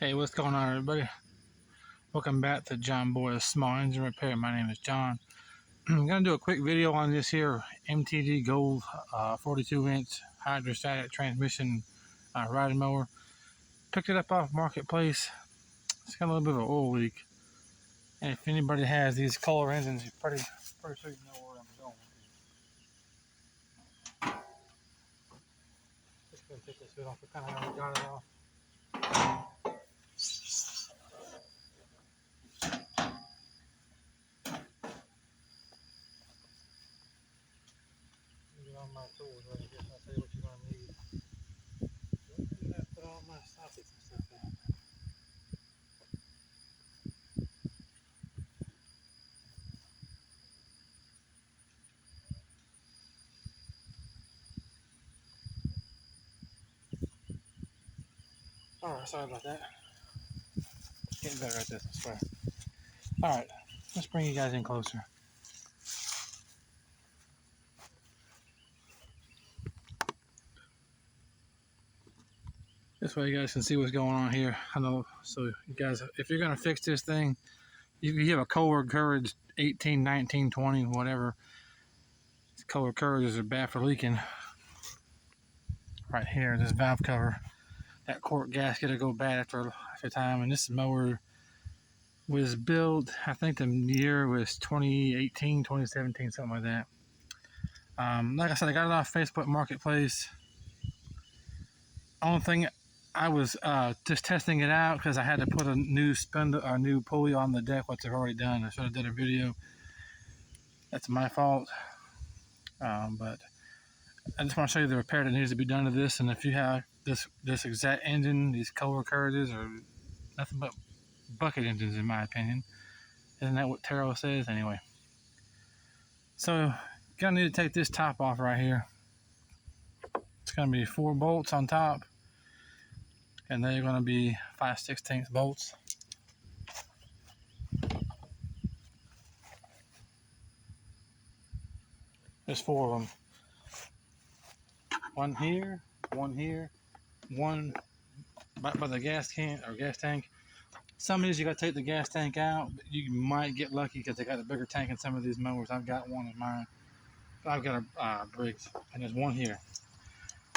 Hey, what's going on, everybody? Welcome back to John Boy's Small Engine Repair. My name is John. I'm going to do a quick video on this here MTG Gold 42-inch hydrostatic transmission riding mower. Picked it up off Marketplace. It's got a little bit of an oil leak. And if anybody has these Kohler engines, you're pretty sure you know where I'm going. Just going to take this bit off. I kind of already got it off. Get all my tools ready here. I'll tell you what you're going to need. Where did I put all my sockets and stuff in? Alright, sorry about that. Getting better at this, I swear. Alright, let's bring you guys in closer. This way you guys can see what's going on here. I know, so you guys, if you're going to fix this thing, you have a Kohler Courage 18, 19, 20, whatever. Kohler Courages are bad for leaking. Right here, this valve cover, that cork gasket will go bad after time. And this mower was built, I think the year was 2018, 2017, something like that. Like I said, I got it off Facebook Marketplace. Only thing, I was just testing it out because I had to put a new spindle or new pulley on the deck, which I've already done. I should have did a video. That's my fault. But I just want to show you the repair that needs to be done to this. And if you have this exact engine, these Kohler Courages are nothing but bucket engines, in my opinion. Isn't that what Taro says? Anyway. So you're gonna need to take this top off right here. It's gonna be 4 bolts on top. And they're going to be 5/16 bolts. There's 4 of them. One here, one by the gas can or gas tank. Some of these you got to take the gas tank out. But you might get lucky because they got a bigger tank in some of these mowers. I've got one in mine. I've got a Briggs, and there's one here.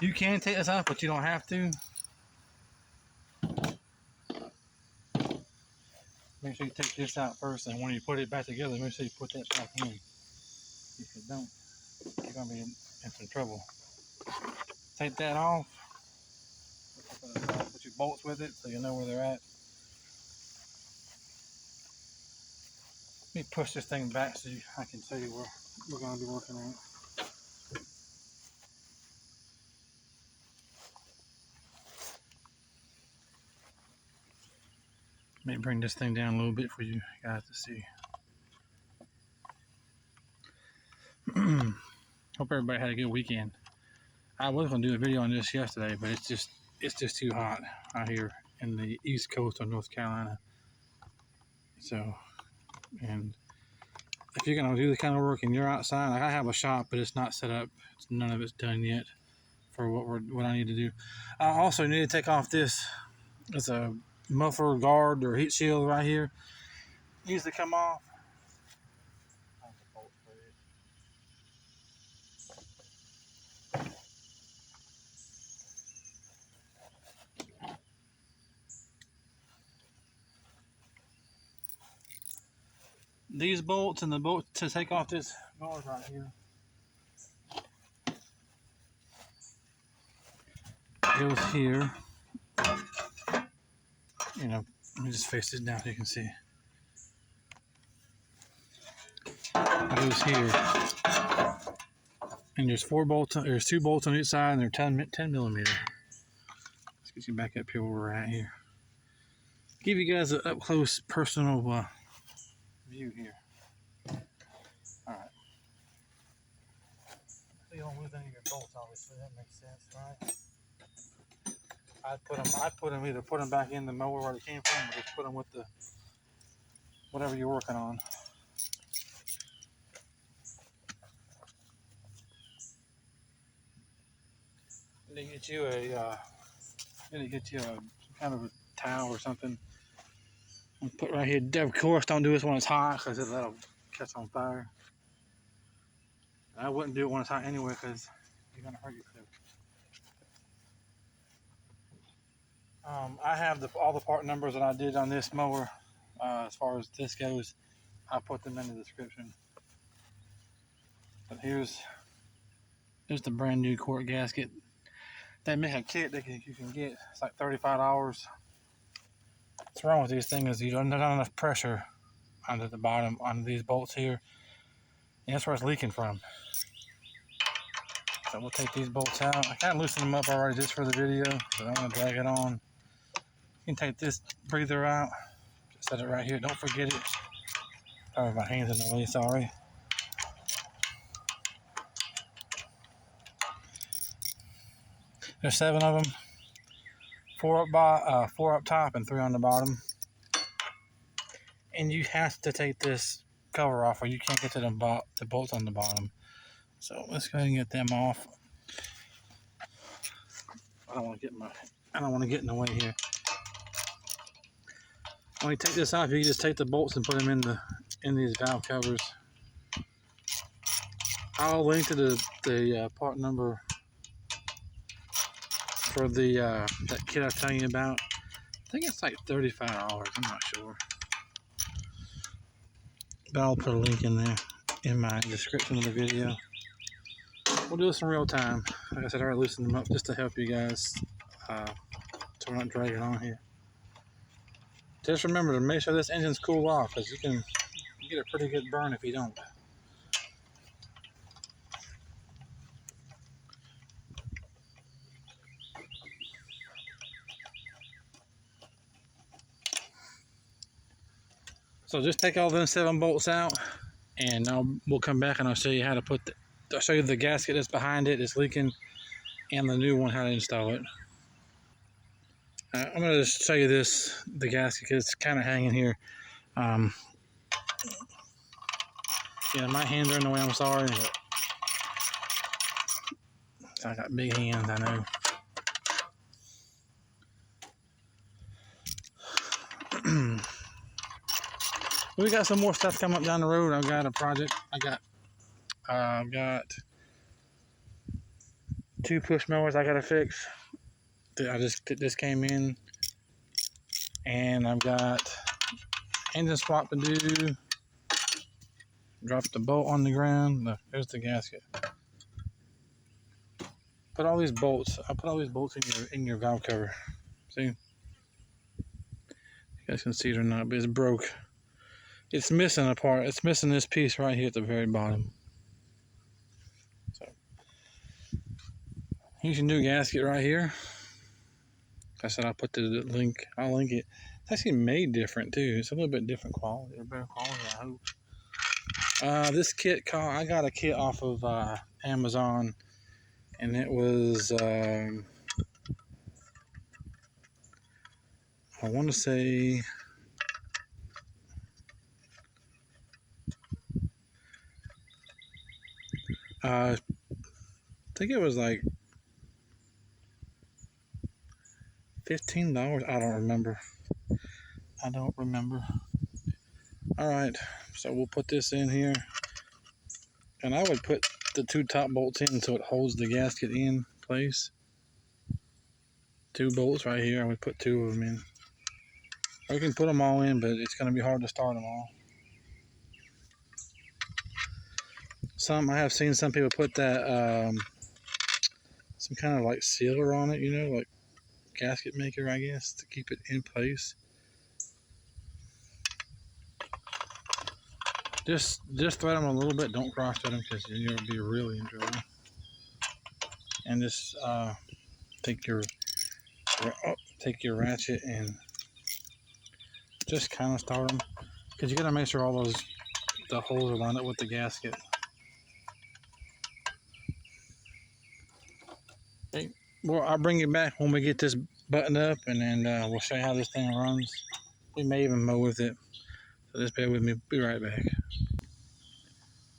You can take this out, but you don't have to. Make sure you take this out first, and when you put it back together, make sure you put that back in. If you don't, you're going to be in some trouble. Take that off. Put your bolts with it so you know where they're at. Let me push this thing back so I can show you where we're going to be working on. Let me bring this thing down a little bit for you guys to see. Hope everybody had a good weekend. I was going to do a video on this yesterday, but it's just too hot out here in the East Coast of North Carolina. So, and if you're going to do the kind of work and you're outside, like I have a shop, but it's not set up. None of it's done yet for what I need to do. I also need to take off this. It's a muffler guard or heat shield right here. It needs to come off. These bolts and the bolt to take off this guard right here goes here. You know, let me just face this down so you can see. It goes here. And there's 4 bolts, there's 2 bolts on each side, and they're 10 millimeter. Let's get you back up here where we're at here. Give you guys an up close personal view here. Alright. So you don't lose any of your bolts, obviously, that makes sense, right? I'd either put them back in the mower where they came from, or just put them with the whatever you're working on. They get you a some kind of a towel or something. I'll put right here. Of course, don't do this when it's hot because that'll catch on fire. And I wouldn't do it when it's hot anyway because you're gonna hurt yourself. I have all the part numbers that I did on this mower. As far as this goes, I'll put them in the description. But here's the brand new quart gasket. They make a kit that you can get. It's like $35. What's wrong with these things is you don't have enough pressure under the bottom on these bolts here, and that's where it's leaking from. So we'll take these bolts out. I kind of loosened them up already just for the video, so I don't want to drag it on. You can take this breather out. Just set it right here. Don't forget it. Sorry, my hands in the way. Sorry. There's 7 of them. 4 up top and 3 on the bottom. And you have to take this cover off, or you can't get to the bolts on the bottom. So let's go ahead and get them off. I don't want to get in the way here. When you take this off, you can just take the bolts and put them in these valve covers. I'll link to the part number for that kit I was telling you about. I think it's like $35. I'm not sure, but I'll put a link in there in my description of the video. We'll do this in real time. Like I said, I already loosened them up just to help you guys, so we're not dragging on here. Just remember to make sure this engine's cooled off, because you can get a pretty good burn if you don't. So just take all them 7 bolts out, and now we'll come back and I'll show you how to I'll show you the gasket that's behind it, it's leaking, and the new one, how to install it. I'm going to just show you the gasket, because it's kind of hanging here. Yeah, my hands are in the way, I'm sorry. But I got big hands, I know. We got some more stuff coming up down the road. I've got a project. I've got 2 push mowers I gotta fix. This came in, and I've got engine swap to do. Drop the bolt on the ground. Look, there's the gasket. Put all these bolts. I put all these bolts in your valve cover. See? You guys can see it or not, but it's broke. It's missing a part. It's missing this piece right here at the very bottom. So here's your new gasket right here. Like I said, I'll put the link. I'll link it. It's actually made different too. It's a little bit different quality, or better quality, I hope. This kit, I got a kit off of Amazon, and it was I want to say I think it was like $15. I don't remember. All right, so we'll put this in here, and I would put the 2 top bolts in so it holds the gasket in place. 2 bolts right here. I would put 2 of them in. Or you can put them all in, but it's going to be hard to start them all. I have seen some people put that some kind of like sealer on it, you know, like gasket maker, I guess, to keep it in place. Just thread them a little bit. Don't cross thread them, because you'll be really in trouble. And just take your ratchet and just kind of start them, because you got to make sure all the holes are lined up with the gasket. Okay. Well, I'll bring you back when we get this buttoned up, and then we'll show you how this thing runs. We may even mow with it. So just bear with me. Be right back.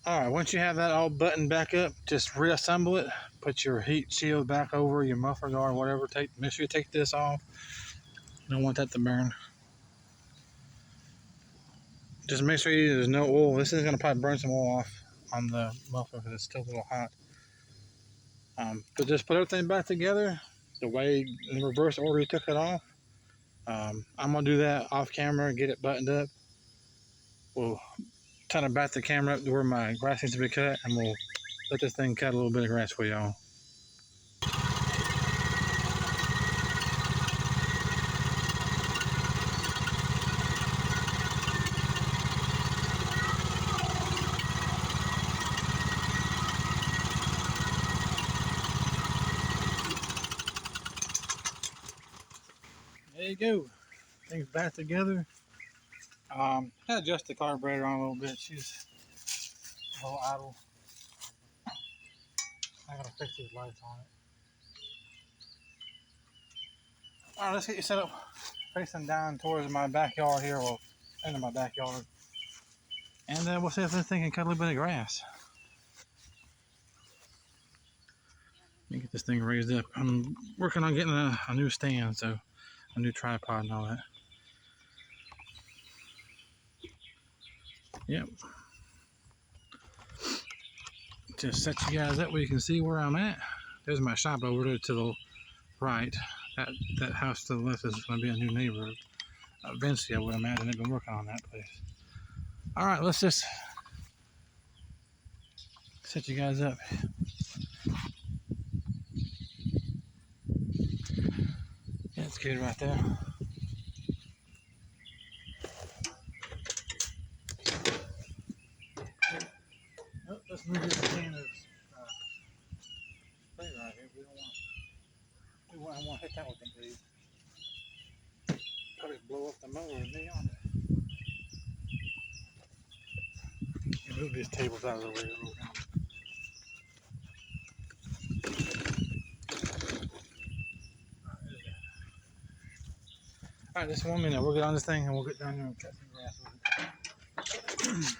Alright, once you have that all buttoned back up, just reassemble it. Put your heat shield back over, your muffler guard, whatever. Make sure you take this off. Don't want that to burn. Just make sure there's no oil. This is going to probably burn some oil off on the muffler because it's still a little hot. But just put everything back together the way in reverse order you took it off. I'm going to do that off camera, get it buttoned up. We'll try to back the camera up to where my grass needs to be cut, and we'll let this thing cut a little bit of grass for y'all. There you go. Things back together. I adjust the carburetor on a little bit. She's a little idle. I gotta fix these lights on it. Alright, let's get you set up facing down towards my backyard here, or into my backyard. And we'll see if this thing can cut a little bit of grass. Let me get this thing raised up. I'm working on getting a new stand, so a new tripod and all that. Yep. Just set you guys up where you can see where I'm at. There's my shop over there to the right. That house to the left is going to be a new neighborhood. Eventually, I would imagine they've been working on that place. All right, let's just set you guys up. Yeah, it's good right there. Oh, let's move this can of spray right here. We don't want to hit that with the blade. Probably blow up the mower and be on it. Move these tables out of the way a little bit. Alright, just 1 minute. We'll get on this thing and we'll get down here and cut some grass with it.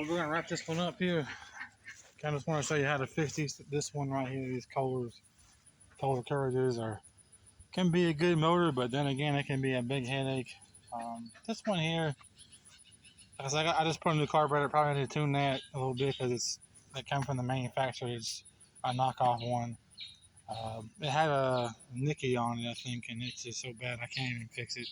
Well, we're gonna wrap this one up here. Kind of just want to show you how to fix this one right here. These Kohler carriages can be a good motor, but then again, it can be a big headache. This one here, because I just put a new carburetor. Probably need to tune that a little bit because it comes from the manufacturer. It's a knockoff one. It had a Nicky on it, I think, and it's just so bad I can't even fix it.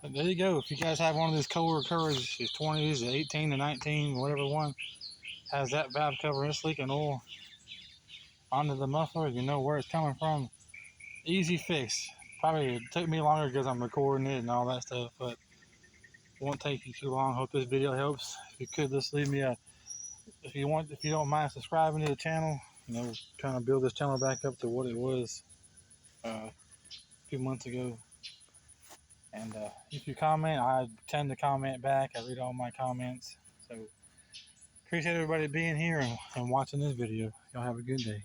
But there you go. If you guys have one of these Kohler Courage, the 20s, the 18 to 19, whatever one, has that valve cover and it's leaking oil onto the muffler, you know where it's coming from. Easy fix. Probably it took me longer because I'm recording it and all that stuff, but it won't take you too long. Hope this video helps. If you could, just leave me if you don't mind subscribing to the channel. You know, trying to build this channel back up to what it was a few months ago. And if you comment, I tend to comment back. I read all my comments. So appreciate everybody being here and watching this video. Y'all have a good day.